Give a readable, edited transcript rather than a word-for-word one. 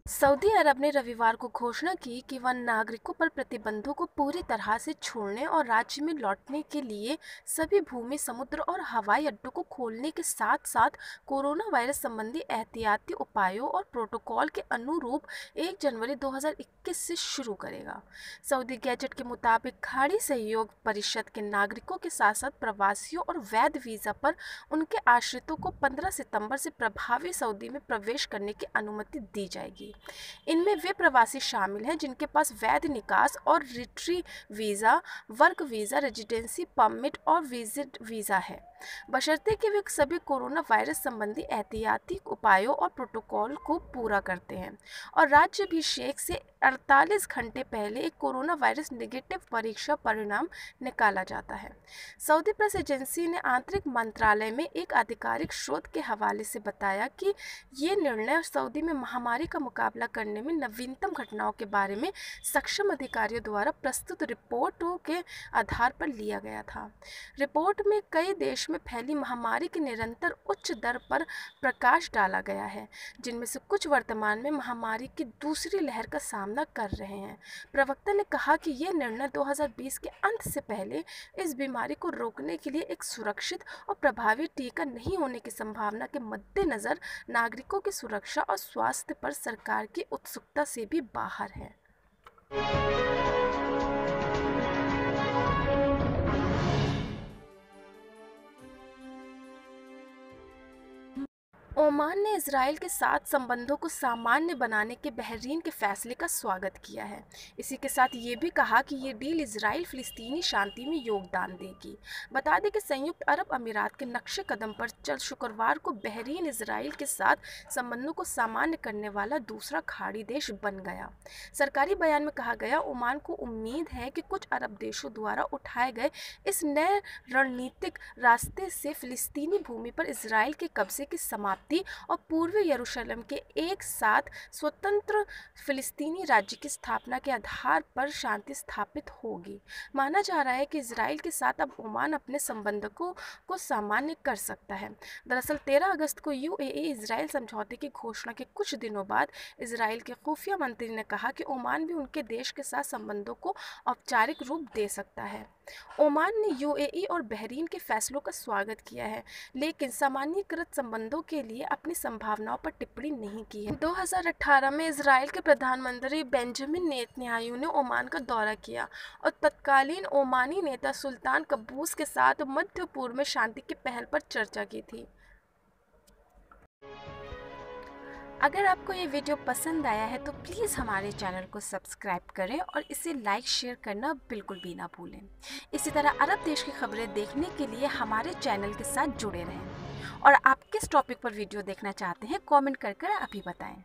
Saudi अरब ने रविवार को घोषणा की कि वह नागरिकों पर प्रतिबंधों को पूरी तरह से छोड़ने और राज्य में लौटने के लिए सभी भूमि, समुद्र और हवाई अड्डों को खोलने के साथ साथ कोरोना वायरस संबंधी एहतियाती उपायों और प्रोटोकॉल के अनुरूप 1 जनवरी 2021 से शुरू करेगा। सऊदी गैजेट के मुताबिक खाड़ी सहयोग परिषद के नागरिकों के साथ साथ प्रवासियों और वैध वीज़ा पर उनके आश्रितों को 15 सितंबर से प्रभावी सऊदी में प्रवेश करने की अनुमति दी जाएगी। इनमें वे प्रवासी शामिल हैं जिनके पास वैध निकास और reentry visa, work visa, residency permit और विजिट वीज़ा है, बशर्ते कि वे सभी कोरोना वायरस संबंधी एहतियाती उपायों और प्रोटोकॉल को पूरा करते हैं और राज्याभिषेक से 48 घंटे पहले एक कोरोना वायरस नेगेटिव परीक्षा परिणाम निकाला जाता है। सऊदी प्रेस एजेंसी ने आंतरिक मंत्रालय में एक आधिकारिक स्रोत के हवाले से बताया कि ये निर्णय सऊदी में महामारी का मुकाबला करने में नवीनतम घटनाओं के बारे में सक्षम अधिकारियों द्वारा प्रस्तुत रिपोर्टों के आधार पर लिया गया था। रिपोर्ट में कई देश में फैली महामारी की निरंतर उच्च दर पर प्रकाश डाला गया है, जिनमें से कुछ वर्तमान में महामारी की दूसरी लहर का सामना कर रहे हैं। प्रवक्ता ने कहा कि यह निर्णय 2020 के अंत से पहले इस बीमारी को रोकने के लिए एक सुरक्षित और प्रभावी टीका नहीं होने की संभावना के मद्देनज़र नागरिकों की सुरक्षा और स्वास्थ्य पर सरकार की उत्सुकता से भी बाहर है। ओमान ने इजराइल के साथ संबंधों को सामान्य बनाने के बहरीन के फैसले का स्वागत किया है। इसी के साथ ये भी कहा कि ये डील इजराइल फिलिस्तीनी शांति में योगदान देगी। बता दें कि संयुक्त अरब अमीरात के नक्शे कदम पर चल शुक्रवार को बहरीन इजराइल के साथ संबंधों को सामान्य करने वाला दूसरा खाड़ी देश बन गया। सरकारी बयान में कहा गया, ओमान को उम्मीद है कि कुछ अरब देशों द्वारा उठाए गए इस नए रणनीतिक रास्ते से फिलिस्तीनी भूमि पर इजराइल के कब्जे की समाप्ति और पूर्वी यरूशलेम के एक साथ स्वतंत्र फिलिस्तीनी राज्य की स्थापना के आधार पर शांति स्थापित होगी। माना जा रहा है कि इजराइल के साथ अब ओमान अपने संबंधों को सामान्य कर सकता है। दरअसल 13 अगस्त को यूएई इजराइल समझौते की घोषणा के कुछ दिनों बाद इजराइल के खुफिया मंत्री ने कहा कि ओमान भी उनके देश के साथ संबंधों को औपचारिक रूप दे सकता है। ओमान ने यूएई और बहरीन के फैसलों का स्वागत किया है, लेकिन सामान्यीकृत संबंधों के लिए अपनी संभावनाओं पर टिप्पणी नहीं की है। 2018 में इजराइल के प्रधानमंत्री बेंजामिन नेतन्याहू ने ओमान का दौरा किया और तत्कालीन ओमानी नेता सुल्तान कबूस के साथ मध्य पूर्व में शांति की पहल पर चर्चा की थी। अगर आपको ये वीडियो पसंद आया है तो प्लीज़ हमारे चैनल को सब्सक्राइब करें और इसे लाइक शेयर करना बिल्कुल भी ना भूलें। इसी तरह अरब देश की खबरें देखने के लिए हमारे चैनल के साथ जुड़े रहें। और आप किस टॉपिक पर वीडियो देखना चाहते हैं कमेंट कर अभी बताएं।